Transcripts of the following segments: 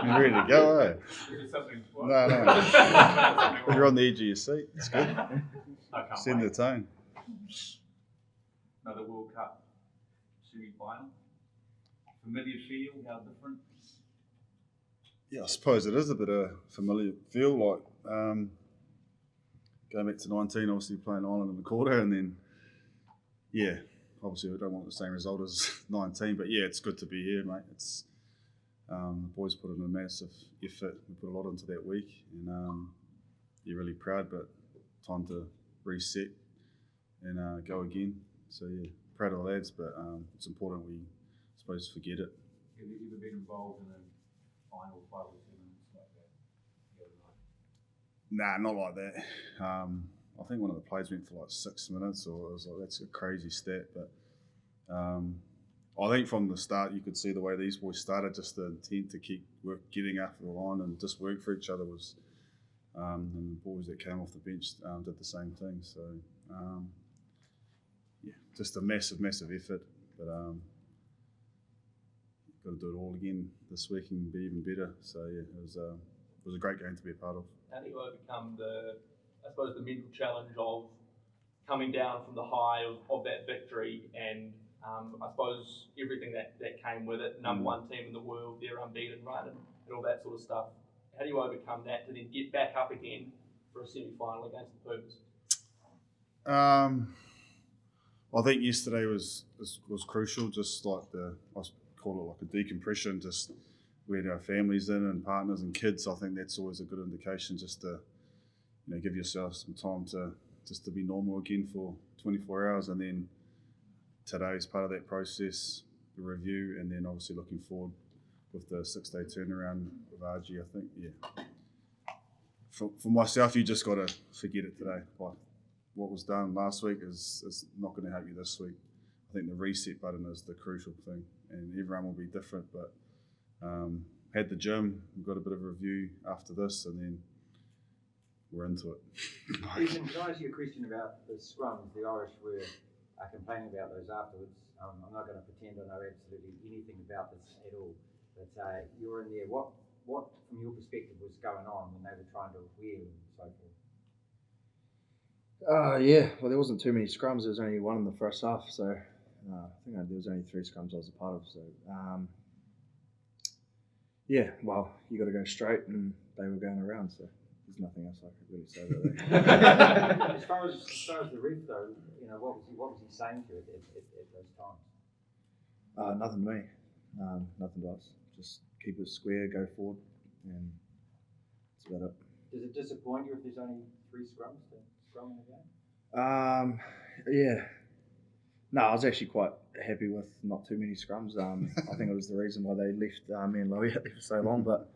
You're ready to go, eh? No. You're on the edge of your seat. It's good. Send the tone. Another World Cup semi-final. Familiar feel, how different? Yeah, I suppose it is a bit of familiar feel, like going back to 19, obviously playing Ireland in the quarter, and then, yeah, obviously we don't want the same result as 19, but yeah, it's good to be here, mate. It's the boys put in a massive effort. We put a lot into that week, and you're really proud, but time to reset and go again. So yeah, proud of the lads, but it's important we, I suppose, forget it. Have you ever been involved in a final 5 or 10 minutes like that? Nah, not like that. I think one of the plays went for like 6 minutes, or it was like, that's a crazy stat. But I think from the start you could see the way these boys started, just the intent to keep getting after the line and just work for each other was. And the boys that came off the bench did the same thing. So yeah, just a massive effort. But got to do it all again this week and be even better. So yeah, it was a great game to be a part of. How do you overcome the mental challenge of coming down from the high of that victory and I suppose everything that came with it, number one team in the world, they're unbeaten, right, and all that sort of stuff. How do you overcome that to then get back up again for a semi-final against the Pumas? I think yesterday was crucial, just like I call it like a decompression, just we had our families in and partners and kids. I think that's always a good indication, just to give yourself some time to be normal again for 24 hours, and then today is part of that process, the review, and then obviously looking forward with the 6-day turnaround with RG. I think, yeah, for myself, you just got to forget it today. Like what was done last week is not going to help you this week. I think the reset button is the crucial thing, and everyone will be different, but had the gym, we've got a bit of a review after this, and then we're into it. Ethan, can I ask you a question about the scrums? The Irish were complaining about those afterwards. I'm not going to pretend I know absolutely anything about this at all, but you were in there. What from your perspective was going on when they were trying to wheel and so forth? Yeah, well, there wasn't too many scrums. There was only one in the first half, so I think there was only 3 scrums I was a part of. So yeah, well, you got to go straight, and they were going around, so there's nothing else I could really say about that. As far as the ref, though, what was he saying to you at those times? Nothing to me. Nothing to us. Just keep it square, go forward, and that's about it. Does it disappoint you if there's only 3 scrums to scrum in the game? Yeah. No, I was actually quite happy with not too many scrums. I think it was the reason why they left me and Lowy out there for so long, but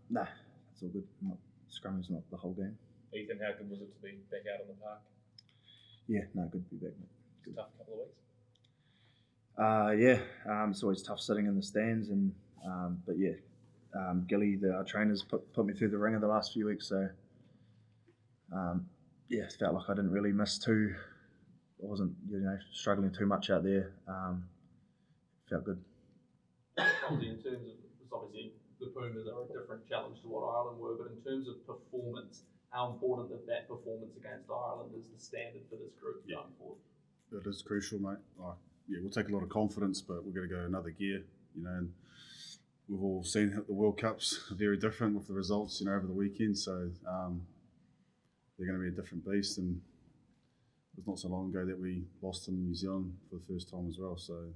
nah, it's all good. Scrum is not the whole game. Ethan, how good was it to be back out on the park? Yeah, no, good to be back, mate. Good. Tough couple of weeks. Yeah, it's always tough sitting in the stands, and but yeah, Gilly, our trainers, put me through the ringer the last few weeks, so yeah, it felt like I didn't really miss too. I wasn't struggling too much out there. Felt good. Obviously, in terms of the Pumas are a different challenge to what Ireland were, but in terms of performance, how important that performance against Ireland is the standard for this group going forward? It is crucial, mate. Yeah, we'll take a lot of confidence, but we're going to go another gear, and we've all seen the World Cups are very different with the results, over the weekend, so they're going to be a different beast, and it was not so long ago that we lost in New Zealand for the first time as well, so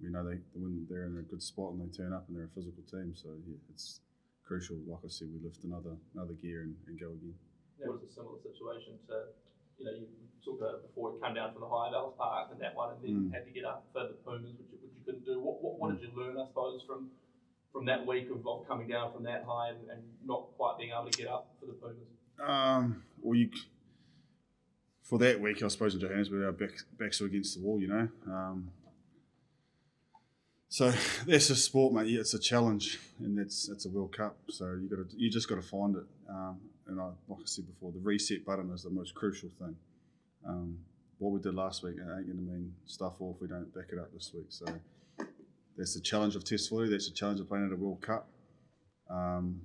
we know they're in a good spot and they turn up and they're a physical team, so yeah, it's crucial. Like I said, we lift another gear and go again. That was a similar situation to, you talked about it before, you come down from the high Vales Park and that one, and then had to get up for the Pumas, which you couldn't do. What did you learn, I suppose, from that week of coming down from that high and not quite being able to get up for the Pumas? Well, for that week, I suppose in Johannesburg, our backs were against the wall, So that's a sport, mate. Yeah, it's a challenge, and it's a World Cup. So you just got to find it. And like I said before, the reset button is the most crucial thing. What we did last week ain't going to mean stuff all if we don't back it up this week. So that's the challenge of test footy. That's the challenge of playing at a World Cup. And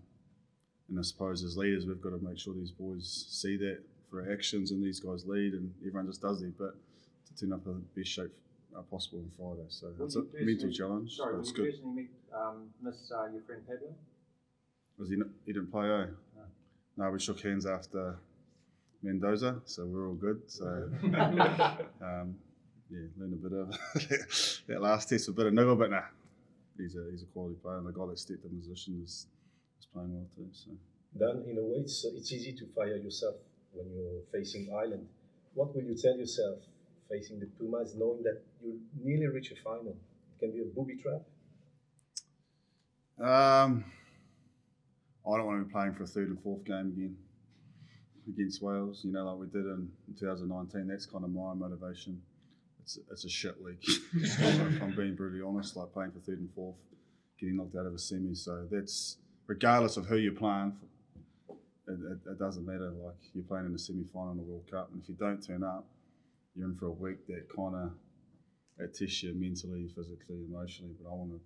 I suppose as leaders, we've got to make sure these boys see that for our actions, and these guys lead, and everyone just does their bit to turn up in the best shape possible on Friday. So it's a mental challenge, Sorry, but it's will you good. personally miss your friend Pablo? Was he didn't play, eh? No, we shook hands after Mendoza, so we're all good. So yeah, learned a bit of that last test, a bit of niggle, but nah, he's a quality player, and the guy that stepped in position is playing well too. So. Dan, in a way, it's easy to fire yourself when you're facing Ireland. What will you tell yourself facing the Pumas, knowing that you nearly reach a final? It can be a booby trap. I don't want to be playing for a third and fourth game again against Wales, like we did in 2019. That's kind of my motivation. It's a shit league. If I'm being brutally honest, like playing for third and fourth, getting knocked out of a semi. So that's, regardless of who you're playing for, it doesn't matter. Like, you're playing in a semi-final in the World Cup, and if you don't turn up, you're in for a week that kind of tests you mentally, physically, emotionally. But I want to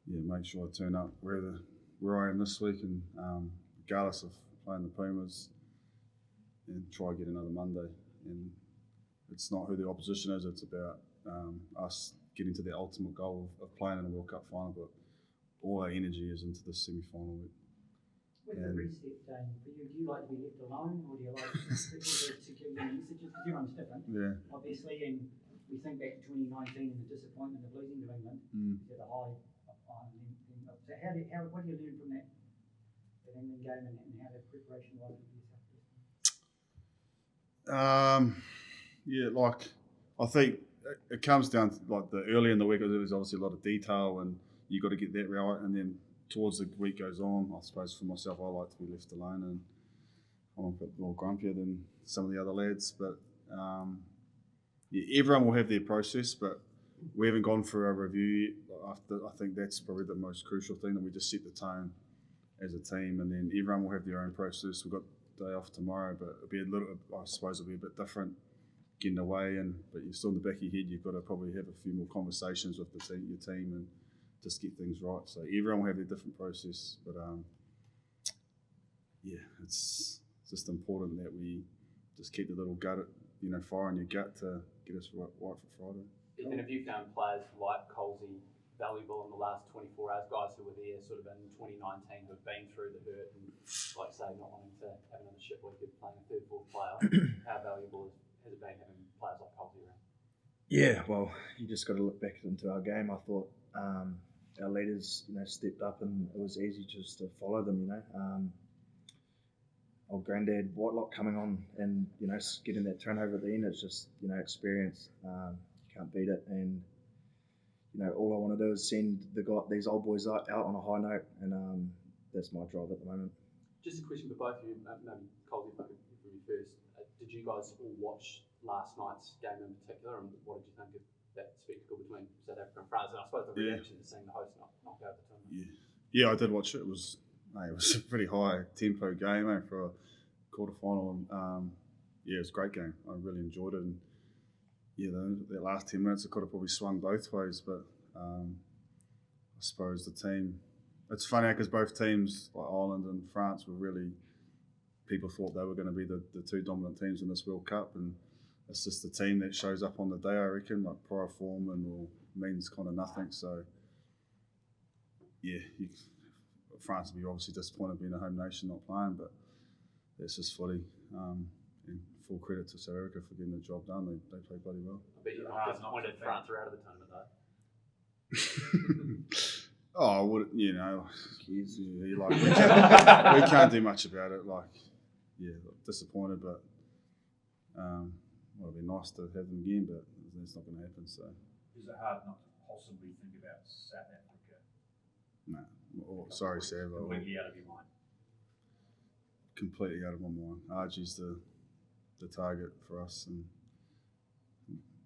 make sure I turn up where I am this week, and regardless of playing the Pumas, and try to get another Monday. And it's not who the opposition is, it's about us getting to the ultimate goal of playing in a World Cup final. But all our energy is into the semi-final week. With the reset, Dane, for you, do you like to be left alone, or do you like people to give you messages? Because everyone's different, obviously, and we think back to 2019 and the disappointment of losing to England at the high. So what do you learn from that England game, and how that preparation was for yourself? Like, I think it comes down to, like, the early in the week, there's obviously a lot of detail, and you got to get that right, and then towards the week goes on, I suppose for myself, I like to be left alone, and I'm a bit more grumpier than some of the other lads. But everyone will have their process, but we haven't gone through our review yet. I think that's probably the most crucial thing, that we just set the tone as a team, and then everyone will have their own process. We've got the day off tomorrow, but it'll be I suppose it'll be a bit different getting away, but you're still in the back of your head, you've got to probably have a few more conversations with your team, and just get things right. So everyone will have their different process, but it's just important that we just keep the little gut, fire in your gut to get us right for Friday. And have you found players like Colsey valuable in the last 24 hours, guys who were there sort of in 2019 who've been through the hurt and, like, say, not wanting to have another shit week of playing a third, fourth player? How valuable has it been having players like Colsey around? Yeah, well, you just got to look back into our game. I thought our leaders, stepped up, and it was easy just to follow them. Old granddad Whitelock coming on, and getting that turnover at the end. It's just experience. You can't beat it, and all I want to do is send these old boys out on a high note, and that's my drive at the moment. Just a question for both of you, maybe Colsey, if I could hear from you first. Did you guys all watch last night's game in particular, and what did you think of that spectacle between South Africa and France? And I suppose the reaction to seeing the host knock out the tournament. Yeah, I did watch it. It was a pretty high tempo game for a quarterfinal. It was a great game. I really enjoyed it. And that last 10 minutes, it could have probably swung both ways. But I suppose the team. It's funny because both teams, like Ireland and France, were really. People thought they were going to be the two dominant teams in this World Cup, and it's just the team that shows up on the day, I reckon, like prior form and means kind of nothing. So, France will be obviously disappointed being a home nation not playing, but that's just footy. And full credit to South Africa for getting the job done. They played bloody well. I bet you're not disappointed France are out of the tournament, though. Oh, we can't do much about it. Disappointed, but it'd be nice to have them again, but it's not going to happen. So, is it hard not to possibly think about South Africa? No, sorry, Sav. Completely out of your mind. Completely out of my mind. RG's the target for us, and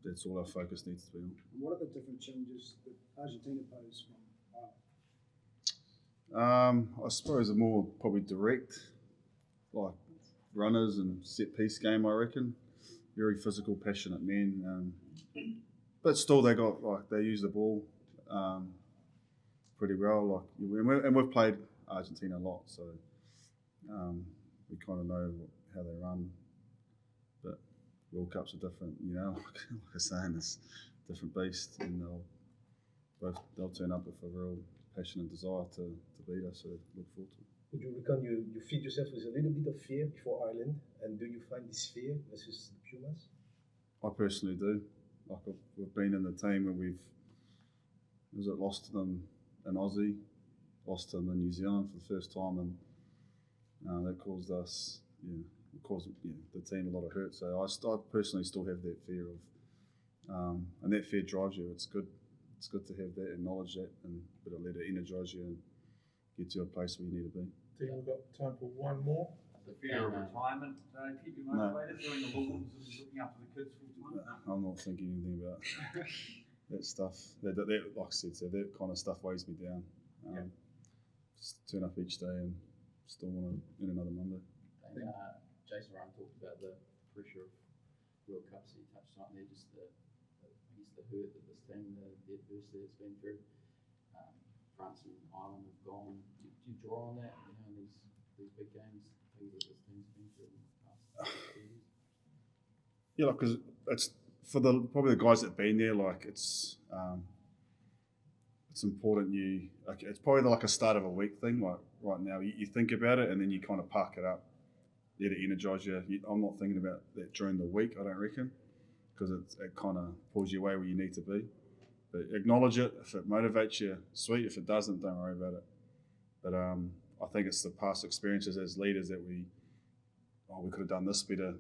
that's all our focus needs to be on. What are the different challenges that Argentina pose from Ireland? I suppose a more probably direct, like runners and set piece game. I reckon very physical, passionate men, but still they use the ball. pretty well. Like, and we've played Argentina a lot, so we kind of know how they run. But World Cups are different, you know. Like I was saying, it's a different beast, and they'll turn up with a real passion and desire to beat us. So look forward to it. Would you reckon you feed yourself with a little bit of fear before Ireland, and do you find this fear versus the Pumas? I personally do. Like we've been in the team where we've lost to them in Aussie, lost to them in New Zealand for the first time, and that caused us, the team a lot of hurt. So I personally still have that fear of, and that fear drives you. It's good to have that, acknowledge that, and let it energise you and get to a place where you need to be. Dean, we've got time for one more. The fear of retirement, keep you motivated, doing the lawns and looking after the kids full time. I'm not thinking anything about that stuff. That, like I said, so that kind of stuff weighs me down. Just turn up each day and still want to win another Monday. Jason Ryan talked about the pressure of World Cups. He touched on there, just the hurt that this team, the adversity it's been through. France and Ireland have gone. Do you draw on that? You know, these big games, things that this team's been through in the past few years? Yeah, because it's for probably the guys that've been there. Like it's important. It's probably like a start of a week thing. Like right now, you think about it and then you kind of park it up, let it energise you. I'm not thinking about that during the week. I don't reckon, because it kind of pulls you away where you need to be. But acknowledge it. If it motivates you, sweet. If it doesn't, don't worry about it. But I think it's the past experiences as leaders that we could have done this better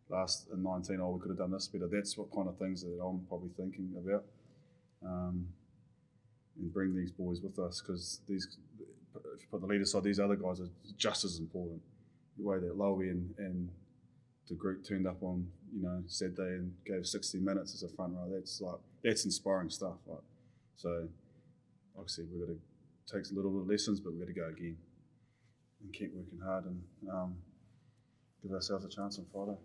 last in 19. We could have done this better. That's what kind of things that I'm probably thinking about. And bring these boys with us, because if you put the leader side, these other guys are just as important. The way that Lowy and the Groot turned up on Saturday and gave 60 minutes as a front row. That's inspiring stuff. So, like I said, we've got to take a little bit of lessons, but we've got to go again and keep working hard and give ourselves a chance on Friday.